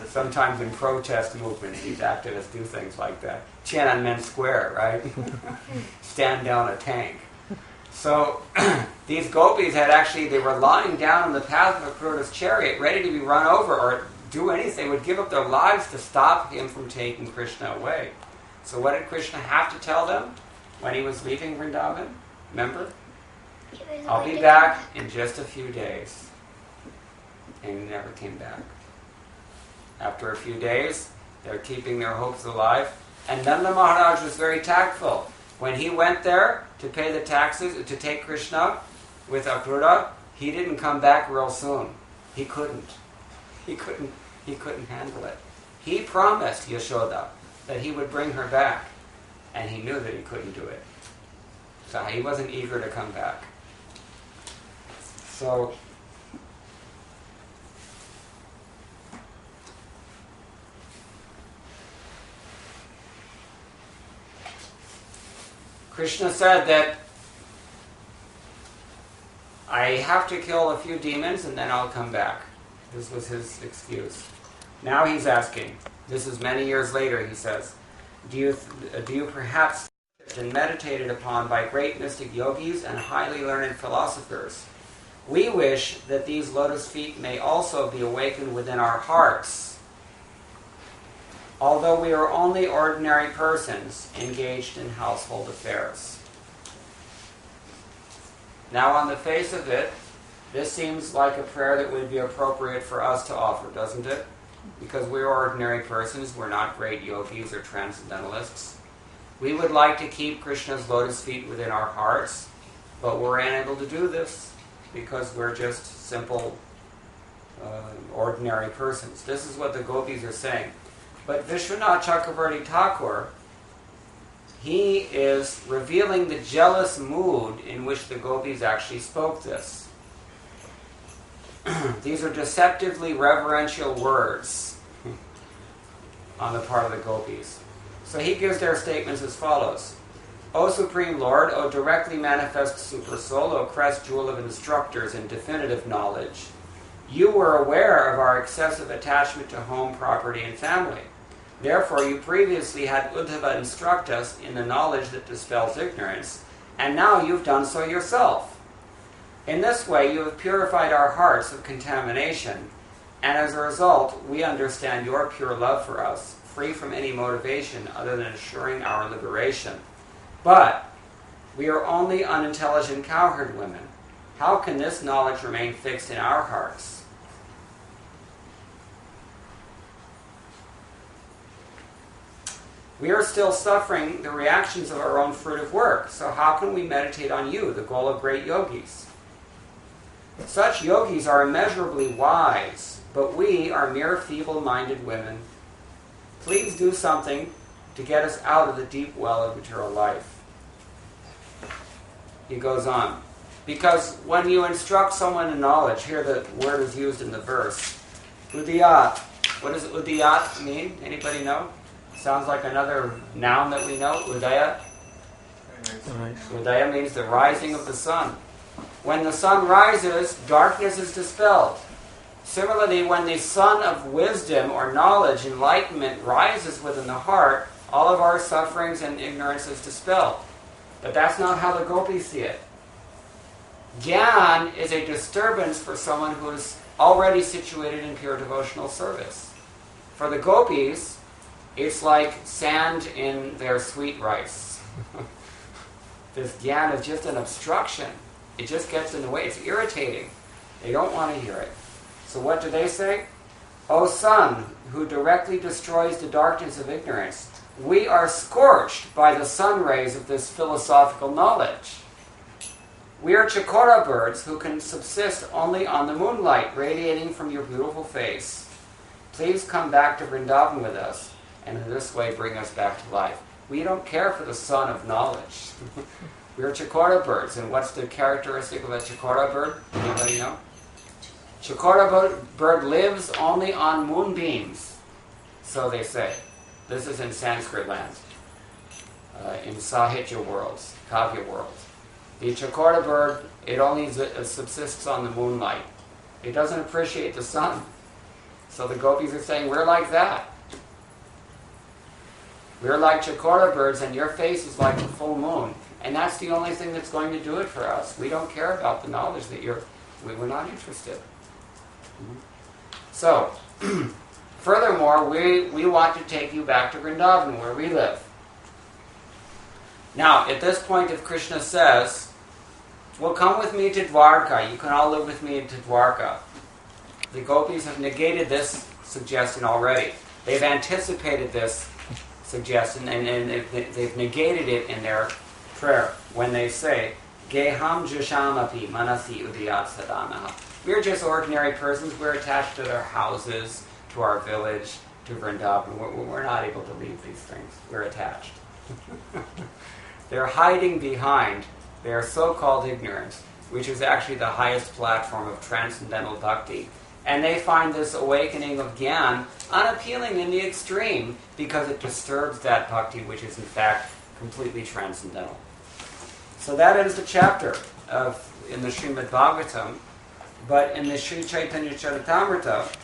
Sometimes in protest movements, these activists do things like that. Tiananmen Square, right? Stand down a tank. So these gopis they were lying down in the path of Akrura's chariot, ready to be run over or do anything, would give up their lives to stop him from taking Krishna away. So what did Krishna have to tell them when he was leaving Vrindavan? Remember? I'll be back in just a few days. And he never came back. After a few days, they're keeping their hopes alive. And Nanda Maharaj was very tactful. When he went there to pay the taxes, to take Krishna with Akrura, he didn't come back real soon. He couldn't. He couldn't handle it. He promised Yashoda that he would bring her back. And he knew that he couldn't do it. So he wasn't eager to come back. So Krishna said that I have to kill a few demons and then I'll come back. This was his excuse. Now he's asking, this is many years later, he says, do you perhaps been meditated upon by great mystic yogis and highly learned philosophers? We wish that these lotus feet may also be awakened within our hearts, although we are only ordinary persons engaged in household affairs. Now, on the face of it, this seems like a prayer that would be appropriate for us to offer, doesn't it? Because we're ordinary persons, we're not great yogis or transcendentalists. We would like to keep Krishna's lotus feet within our hearts, but we're unable to do this because we're just simple, ordinary persons. This is what the gopis are saying. But Vishwanath Chakravarti Thakur, he is revealing the jealous mood in which the gopis actually spoke this. These are deceptively reverential words on the part of the gopis. So he gives their statements as follows. O Supreme Lord, O directly manifest Super Soul, O crest jewel of instructors in definitive knowledge, you were aware of our excessive attachment to home, property, and family. Therefore, you previously had Uddhava instruct us in the knowledge that dispels ignorance, and now you've done so yourself. In this way, you have purified our hearts of contamination, and as a result, we understand your pure love for us, free from any motivation other than assuring our liberation. But we are only unintelligent cowherd women. How can this knowledge remain fixed in our hearts? We are still suffering the reactions of our own fruitive work, so how can we meditate on you, the goal of great yogis? Such yogis are immeasurably wise, but we are mere feeble-minded women. Please do something to get us out of the deep well of eternal life. He goes on. Because when you instruct someone in knowledge, here the word is used in the verse, udiyat. What does udiyat mean? Anybody know? Sounds like another noun that we know, udaya. Udaya means the rising of the sun. When the sun rises, darkness is dispelled. Similarly, when the sun of wisdom or knowledge, enlightenment, rises within the heart, all of our sufferings and ignorance is dispelled. But that's not how the gopis see it. Gyan is a disturbance for someone who is already situated in pure devotional service. For the gopis, it's like sand in their sweet rice. This gyan is just an obstruction. It just gets in the way. It's irritating. They don't want to hear it. So what do they say? O sun, who directly destroys the darkness of ignorance, we are scorched by the sun rays of this philosophical knowledge. We are Chakora birds who can subsist only on the moonlight radiating from your beautiful face. Please come back to Vrindavan with us, and in this way bring us back to life. We don't care for the sun of knowledge. We are Chakora birds, and what's the characteristic of a Chakora bird? Anybody know? Chakora bird lives only on moonbeams, so they say. This is in Sanskrit land, in Sahitya worlds, Kavya worlds. The Chakora bird, it only subsists on the moonlight. It doesn't appreciate the sun. So the gopis are saying, we're like that. We're like Chakora birds, and your face is like the full moon. And that's the only thing that's going to do it for us. We don't care about the knowledge that we're not interested. So, furthermore, we want to take you back to Vrindavan, where we live. Now, at this point, if Krishna says, well, come with me to Dwarka, you can all live with me to Dwarka. The gopis have negated this suggestion already. They've anticipated this suggestion, and they've negated it in their prayer when they say, Geham Jushamapi Manasi Udiyat Sadanaha. We're just ordinary persons. We're attached to their houses, to our village, to Vrindavan. We're not able to leave these things. We're attached. They're hiding behind their so-called ignorance, which is actually the highest platform of transcendental bhakti. And they find this awakening of Gyan unappealing in the extreme because it disturbs that bhakti, which is in fact completely transcendental. So that ends the chapter in the Srimad Bhagavatam. But in the Sri Chaitanya Charitamrita,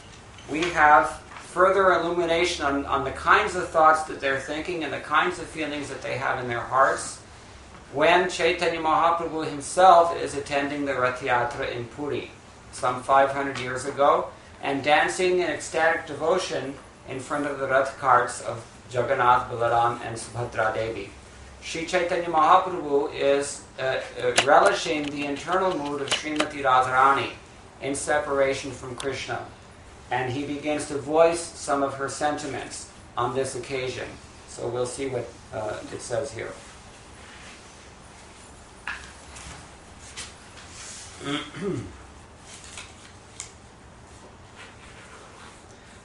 we have further illumination on the kinds of thoughts that they're thinking and the kinds of feelings that they have in their hearts when Chaitanya Mahaprabhu himself is attending the Rathayatra in Puri some 500 years ago and dancing in ecstatic devotion in front of the Rath carts of Jagannath, Balaram and Subhadra Devi. Sri Chaitanya Mahaprabhu is relishing the internal mood of Srimati Radharani in separation from Krishna. And he begins to voice some of her sentiments on this occasion. So we'll see what it says here.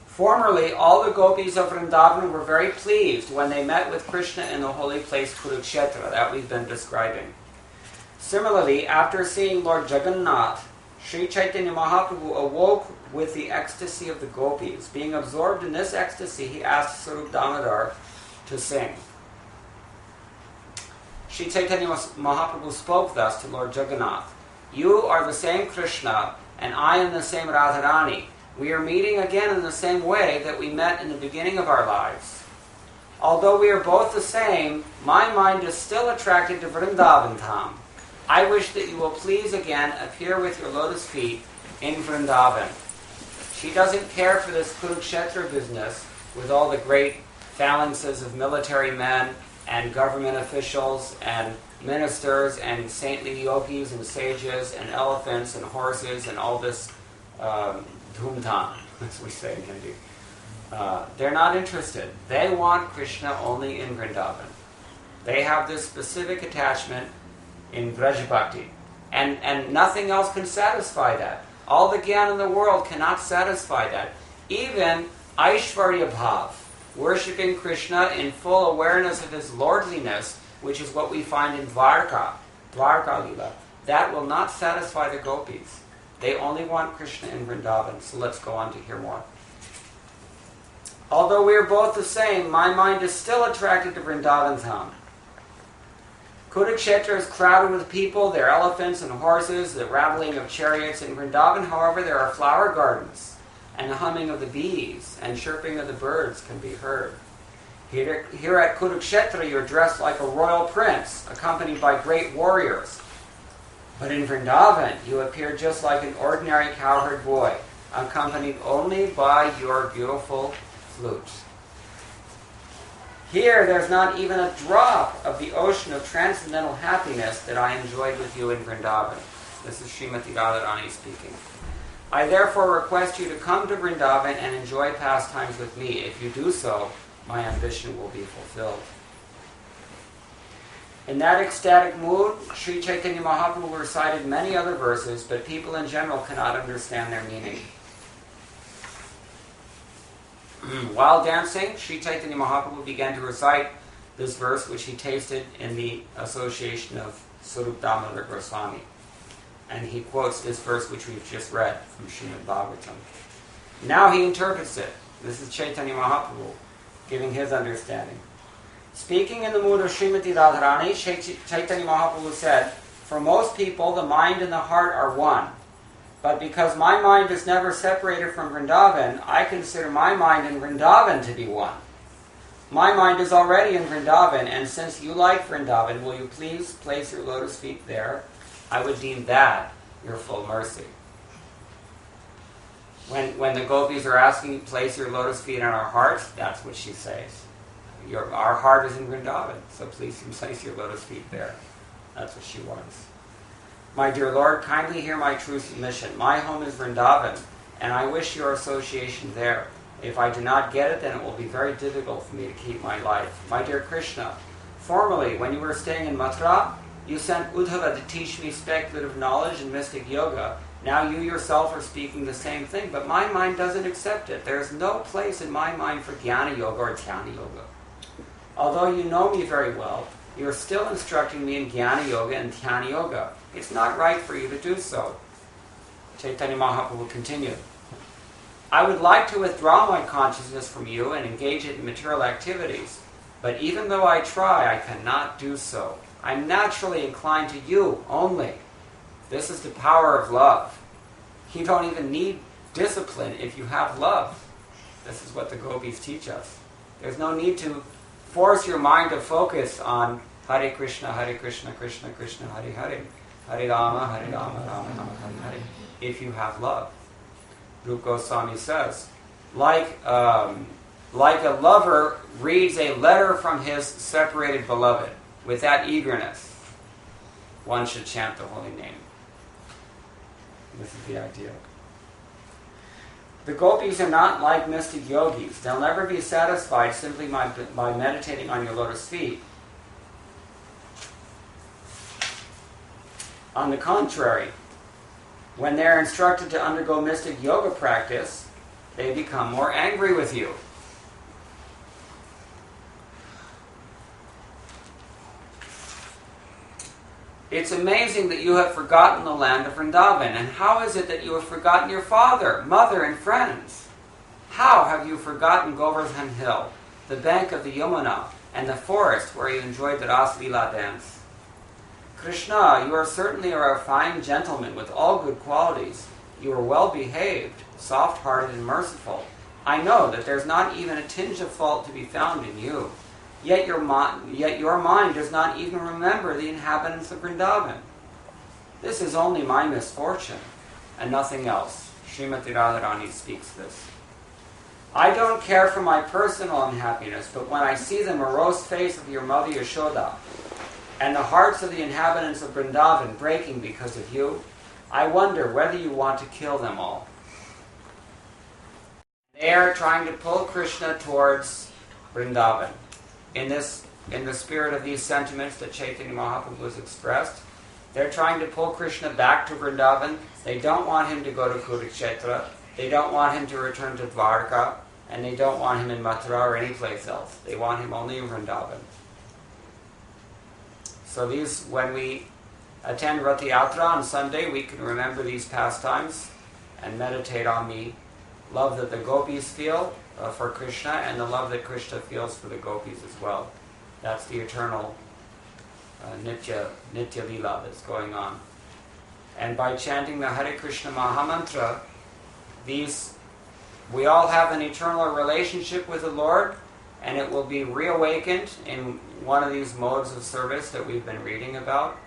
Formerly, all the gopis of Vrindavan were very pleased when they met with Krishna in the holy place Kurukshetra that we've been describing. Similarly, after seeing Lord Jagannath, Sri Chaitanya Mahaprabhu awoke with the ecstasy of the gopis. Being absorbed in this ecstasy, he asked Sarup Damodar to sing. Sri Chaitanya Mahaprabhu spoke thus to Lord Jagannath. You are the same Krishna, and I am the same Radharani. We are meeting again in the same way that we met in the beginning of our lives. Although we are both the same, my mind is still attracted to Vrindavan Dham. I wish that you will please again appear with your lotus feet in Vrindavan. She doesn't care for this Kurukshetra business with all the great phalanxes of military men and government officials and ministers and saintly yogis and sages and elephants and horses and all this dhum-dham, as we say in Hindi. They're not interested. They want Krishna only in Vrindavan. They have this specific attachment in Braj Bhakti. And nothing else can satisfy that. All the Gyan in the world cannot satisfy that. Even Aishvarya Bhav, worshipping Krishna in full awareness of his lordliness, which is what we find in Dwarka Lila, that will not satisfy the gopis. They only want Krishna in Vrindavan. So let's go on to hear more. Although we are both the same, my mind is still attracted to Vrindavan Dham. Kurukshetra is crowded with people, their elephants and horses, the rattling of chariots. In Vrindavan, however, there are flower gardens, and the humming of the bees and chirping of the birds can be heard. Here at Kurukshetra, you're dressed like a royal prince, accompanied by great warriors. But in Vrindavan, you appear just like an ordinary cowherd boy, accompanied only by your beautiful flute. Here, there's not even a drop of the ocean of transcendental happiness that I enjoyed with you in Vrindavan. This is Srimati Radharani speaking. I therefore request you to come to Vrindavan and enjoy pastimes with me. If you do so, my ambition will be fulfilled. In that ecstatic mood, Sri Chaitanya Mahaprabhu recited many other verses, but people in general cannot understand their meaning. While dancing, Sri Chaitanya Mahaprabhu began to recite this verse, which he tasted in the association of Sarup Damodar Goswami. And he quotes this verse which we've just read from Srimad Bhagavatam. Now he interprets it. This is Chaitanya Mahaprabhu giving his understanding. Speaking in the mood of Srimati Radharani, Chaitanya Mahaprabhu said, "For most people, the mind and the heart are one. But because my mind is never separated from Vrindavan, I consider my mind and Vrindavan to be one. My mind is already in Vrindavan, and since you like Vrindavan, will you please place your lotus feet there? I would deem that your full mercy." When the gopis are asking you to place your lotus feet on our hearts, that's what she says. Our heart is in Vrindavan, so please place your lotus feet there. That's what she wants. My dear Lord, kindly hear my true submission. My home is Vrindavan, and I wish your association there. If I do not get it, then it will be very difficult for me to keep my life. My dear Krishna, formerly, when you were staying in Mathura, you sent Uddhava to teach me speculative knowledge and mystic yoga. Now you yourself are speaking the same thing, but my mind doesn't accept it. There is no place in my mind for Jnana Yoga or Dhyana Yoga. Although you know me very well, you are still instructing me in Jnana Yoga and Dhyana Yoga. It's not right for you to do so. Chaitanya Mahaprabhu continued, I would like to withdraw my consciousness from you and engage it in material activities, but even though I try, I cannot do so. I'm naturally inclined to you only. This is the power of love. You don't even need discipline if you have love. This is what the gopis teach us. There's no need to force your mind to focus on Hare Krishna, Krishna Krishna, Hare Hare, Hare Rama, Rama Rama, Hare Hare. If you have love. Rupa Goswami says, like a lover reads a letter from his separated beloved, with that eagerness, one should chant the holy name. This is the ideal. The gopis are not like mystic yogis. They'll never be satisfied simply by meditating on your lotus feet. On the contrary, when they're instructed to undergo mystic yoga practice, they become more angry with you. It's amazing that you have forgotten the land of Vrindavan. And how is it that you have forgotten your father, mother, and friends? How have you forgotten Govardhan Hill, the bank of the Yamuna, and the forest where you enjoyed the Ras Leela dance? Krishna, you are certainly a fine gentleman with all good qualities. You are well behaved, soft-hearted, and merciful. I know that there's not even a tinge of fault to be found in you. Yet your mind does not even remember the inhabitants of Vrindavan. This is only my misfortune, and nothing else. Srimati Radharani speaks this. I don't care for my personal unhappiness, but when I see the morose face of your mother Yashoda, and the hearts of the inhabitants of Vrindavan breaking because of you, I wonder whether you want to kill them all. They are trying to pull Krishna towards Vrindavan. In the spirit of these sentiments that Chaitanya Mahaprabhu has expressed, they're trying to pull Krishna back to Vrindavan. They don't want him to go to Kurukshetra. They don't want him to return to Dwarka. And they don't want him in Mathura or any place else. They want him only in Vrindavan. So when we attend Rathayatra on Sunday, we can remember these pastimes and meditate on the love that the gopis feel for Krishna and the love that Krishna feels for the gopis as well. That's the eternal Nitya Leela that's going on. And by chanting the Hare Krishna Mahamantra, we all have an eternal relationship with the Lord, and it will be reawakened in one of these modes of service that we've been reading about,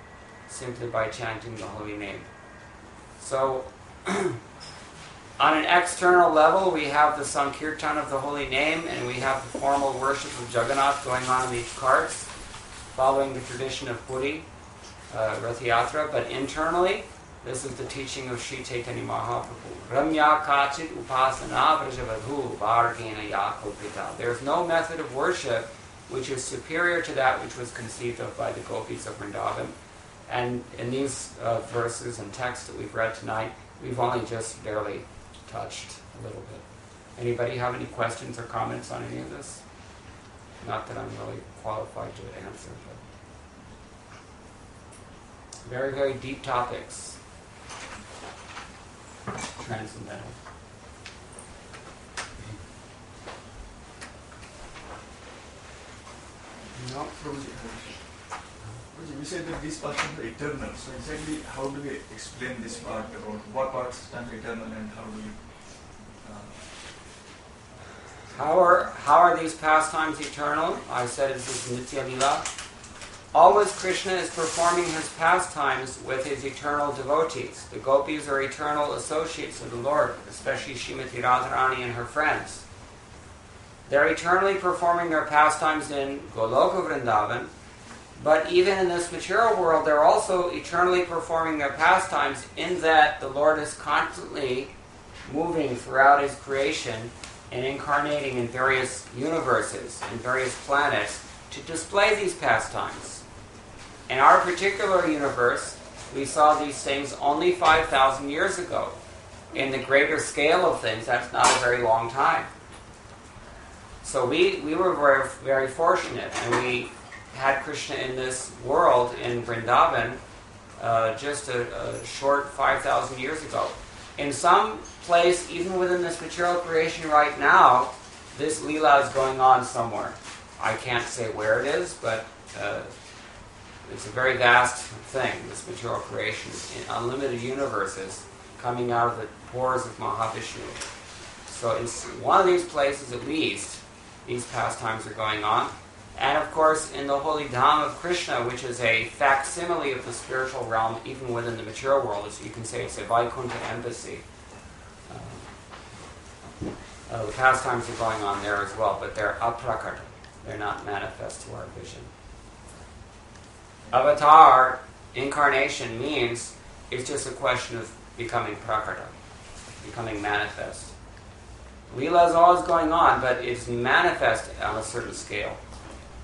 simply by chanting the holy name. So, on an external level, we have the Sankirtan of the holy name, and we have the formal worship of Jagannath going on in these carts, following the tradition of Puri, Rathayatra. But internally, this is the teaching of Sri Chaitanya Mahaprabhu. Ramya kachit upasana vrajavadhu vargena yakalpita. There's no method of worship which is superior to that which was conceived of by the gopis of Vrindavan. And in these verses and texts that we've read tonight, we've only just barely touched a little bit. Anybody have any questions or comments on any of this? Not that I'm really qualified to answer, but very, very deep topics. Transcendental. No. We said that these parts are eternal. So exactly how do we explain this part about what parts stand eternal and how do we... How are these pastimes eternal? I said this is Nitya Lila. Always Krishna is performing his pastimes with his eternal devotees. The gopis are eternal associates of the Lord, especially Srimati Radharani and her friends. They're eternally performing their pastimes in Goloka Vrindavan, but even in this material world, they're also eternally performing their pastimes in that the Lord is constantly moving throughout his creation and incarnating in various universes and various planets to display these pastimes. In our particular universe, we saw these things only 5,000 years ago. In the greater scale of things, that's not a very long time. So we were very, very fortunate, and we had Krishna in this world in Vrindavan just a short 5,000 years ago. In some place, even within this material creation right now, this Leela is going on somewhere. I can't say where it is, but it's a very vast thing, this material creation, in unlimited universes coming out of the pores of Mahavishnu. So in one of these places at least, these pastimes are going on. And of course, in the holy Dham of Krishna, which is a facsimile of the spiritual realm, even within the material world, as you can say, it's a Vaikuntha embassy. The pastimes are going on there as well, but they're aprakata. They're not manifest to our vision. Avatar, incarnation, means it's just a question of becoming prakata, becoming manifest. Leela is always going on, but it's manifest on a certain scale,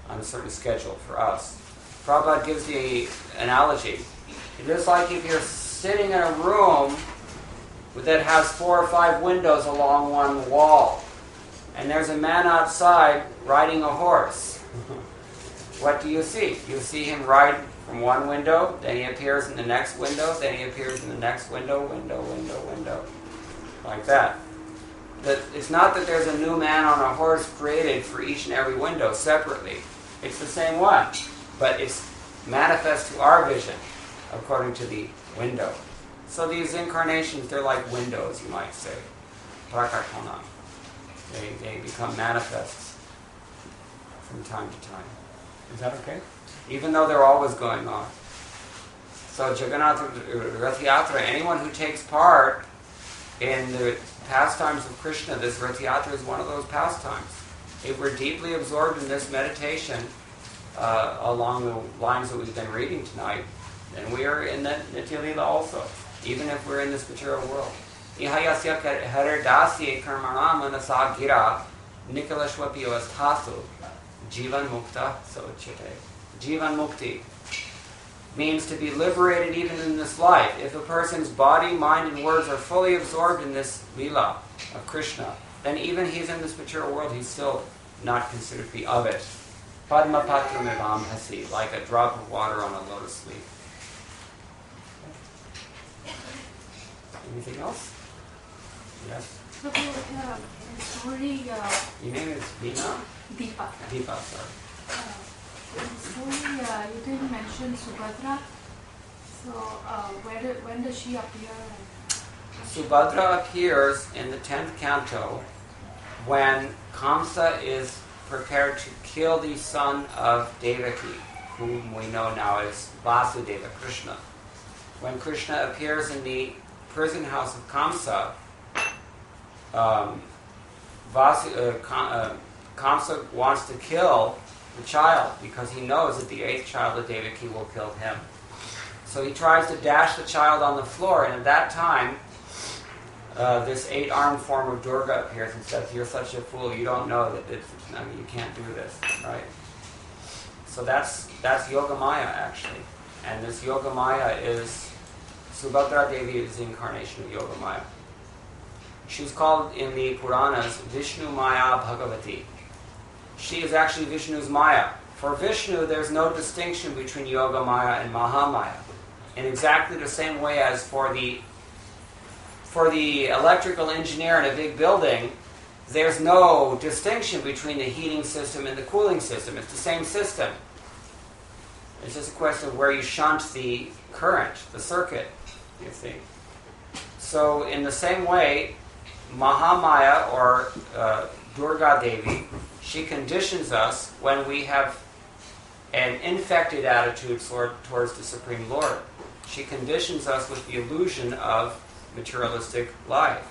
on a certain schedule for us. Prabhupada gives the analogy. It is like if you're sitting in a room that has 4 or 5 windows along one wall, and there's a man outside riding a horse. What do you see? You see him ride from one window, then he appears in the next window, then he appears in the next window, like that. It's not that there's a new man on a horse created for each and every window separately. It's the same one, but it's manifest to our vision according to the window. So these incarnations, they're like windows, you might say. Prakatana. They become manifests from time to time. Is that okay? Even though they're always going on. So Rathayatra, anyone who takes part in the pastimes of Krishna, this Rathayatra is one of those pastimes. If we're deeply absorbed in this meditation along the lines that we've been reading tonight, then we are in the Nitya Lila also, even if we're in this material world. Ihayasya haridasya karmana manasa gira nikalashwapi avasthasu jivan mukta sochite. Jivan mukti means to be liberated even in this life. If a person's body, mind, and words are fully absorbed in this Leela of Krishna, then even he's in this material world, he's still not considered to be of it. Padma patram evam hasi, like a drop of water on a lotus leaf. Anything else? Yes? The story... Your name is Veena? Deepa. Deepa, sorry. In the story, you didn't mention Subhadra. So, when does she appear? Subhadra appears in the 10th canto when Kamsa is prepared to kill the son of Devaki, whom we know now as Vasudeva Krishna. When Krishna appears in the prison house of Kamsa, Kamsa wants to kill the child because he knows that the 8th child of Devaki will kill him. So he tries to dash the child on the floor, and at that time, this 8-armed form of Durga appears and says, "You're such a fool, you don't know that you can't do this," right? So that's Yogamaya actually. And this Yogamaya is, Subhadra Devi is the incarnation of Yogamaya. She's called in the Puranas Vishnu Maya Bhagavati. She is actually Vishnu's Maya. For Vishnu, there's no distinction between Yogamaya and Mahamaya. In exactly the same way as for the electrical engineer in a big building, there's no distinction between the heating system and the cooling system. It's the same system. It's just a question of where you shunt the current, the circuit, you see. So in the same way, Mahamaya or Durga Devi, she conditions us when we have an infected attitude towards the Supreme Lord. She conditions us with the illusion of materialistic life.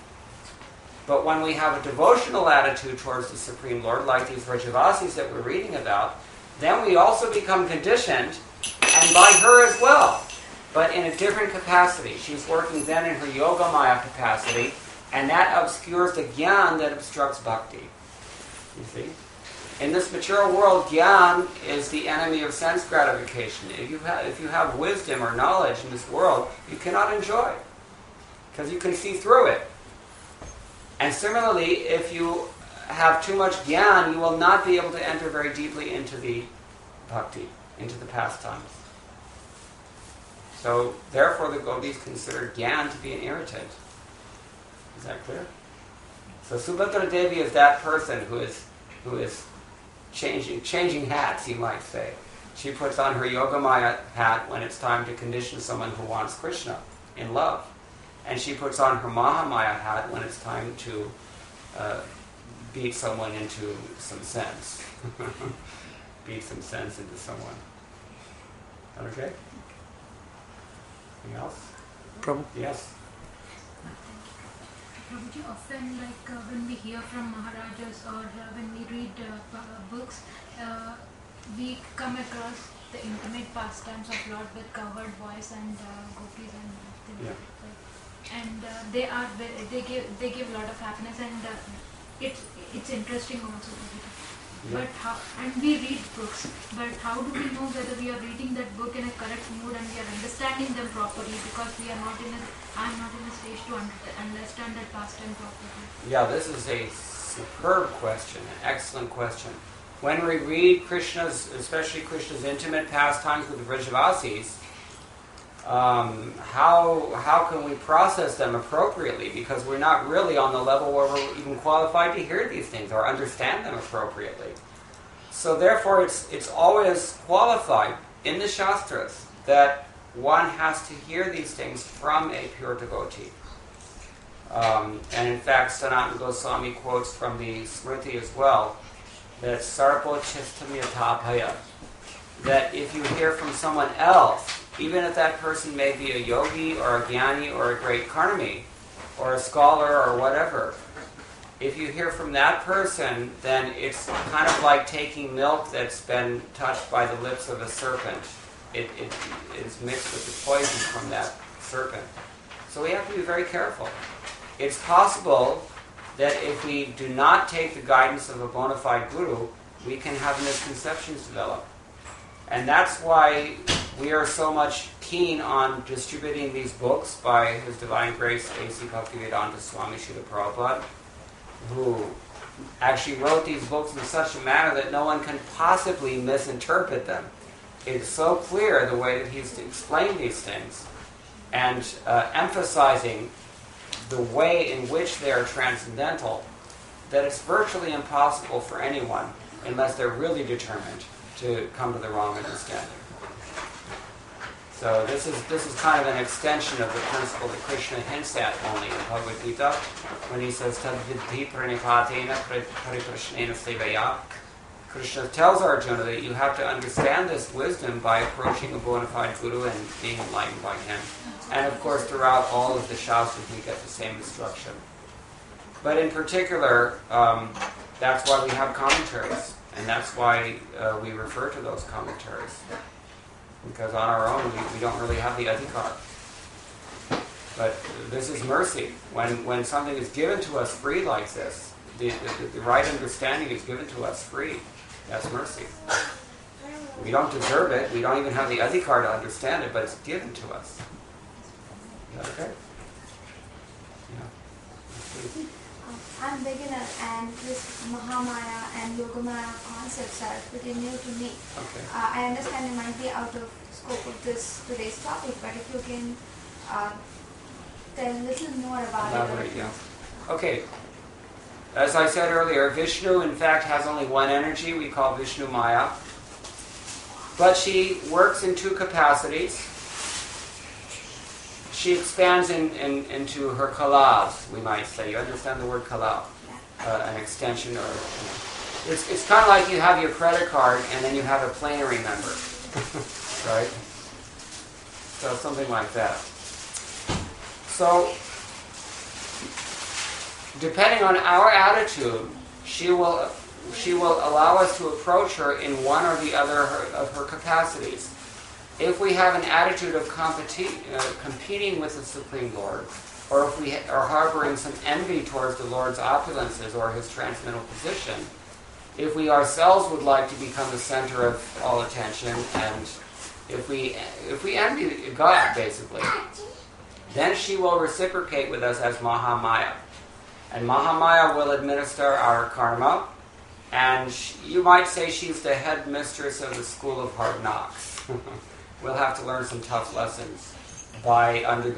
But when we have a devotional attitude towards the Supreme Lord, like these Vrajavasis that we're reading about, then we also become conditioned, and by her as well, but in a different capacity. She's working then in her Yogamaya capacity, and that obscures the Gyan that obstructs Bhakti. You see? In this material world, Gyan is the enemy of sense gratification. If you have wisdom or knowledge in this world, you cannot enjoy it, because you can see through it. And similarly, if you have too much Gyan, you will not be able to enter very deeply into the Bhakti, into the pastimes. So, therefore, the gopis consider Gyan to be an irritant. Is that clear? So, Subhadra Devi is that person who is changing hats, you might say. She puts on her Yogamaya hat when it's time to condition someone who wants Krishna in love. And she puts on her Mahamaya hat when it's time to beat someone into some sense. Beat some sense into someone. Okay? Anything else? Prabhu. Yes. Prabhuji, often when we hear from Maharajas or when we read books, we come across the intimate pastimes of Lord with covered voice and gopis and things Yeah. like that. And they give a lot of happiness, and it's interesting also. Yeah. But we read books, but how do we know whether we are reading that book in a correct mood and we are understanding them properly, because I'm not in a stage to understand that pastime properly. Yeah, this is a superb question, an excellent question. When we read especially Krishna's intimate pastimes with the Vrajavasis, how can we process them appropriately? Because we're not really on the level where we're even qualified to hear these things or understand them appropriately. So therefore, it's always qualified in the Shastras that one has to hear these things from a pure devotee. And in fact, Sanatana Goswami quotes from the Smriti as well, that Sarpo Chistam Yatapaya, that if you hear from someone else, even if that person may be a yogi or a jnani or a great karmi or a scholar or whatever, if you hear from that person, then it's kind of like taking milk that's been touched by the lips of a serpent. It is mixed with the poison from that serpent. So we have to be very careful. It's possible that if we do not take the guidance of a bona fide guru, we can have misconceptions develop. And that's why we are so much keen on distributing these books by His Divine Grace A.C. Bhaktivedanta Swami Srila Prabhupada, who actually wrote these books in such a manner that no one can possibly misinterpret them. It's so clear the way that he's explained these things, and emphasizing the way in which they are transcendental, that it's virtually impossible for anyone, unless they're really determined, to come to the wrong understanding. So this is kind of an extension of the principle that Krishna hints at only in Bhagavad Gita, when he says, Tad-vidhi pranipatena pariprashnena sevaya. Krishna tells Arjuna that you have to understand this wisdom by approaching a bona fide guru and being enlightened by him. And of course, throughout all of the Shastras, we get the same instruction. But in particular, that's why we have commentaries. And that's why we refer to those commentaries. Because on our own, we don't really have the adhikar. But this is mercy. When something is given to us free like this, the right understanding is given to us free. That's mercy. We don't deserve it. We don't even have the adhikar to understand it, but it's given to us. Is that okay? Yeah. I'm beginner, and this Mahamaya and Yogamaya concepts are pretty new to me. Okay. I understand it might be out of scope of this today's topic, but if you can tell a little more about Elaborate, it. yeah. Okay. As I said earlier, Vishnu in fact has only one energy. We call Vishnu Maya. But she works in two capacities. She expands into her kalas, we might say. You understand the word kala? An extension, or it's kind of like you have your credit card and then you have a plenary member, right? So something like that. So, depending on our attitude, she will allow us to approach her in one or the other of her capacities. If we have an attitude of competing with the Supreme Lord, or if we are harboring some envy towards the Lord's opulences or his transcendental position, if we ourselves would like to become the center of all attention, and if we envy God, basically, then she will reciprocate with us as Mahamaya. And Mahamaya will administer our karma, and you might say she's the head mistress of the school of hard knocks. We'll have to learn some tough lessons by undergoing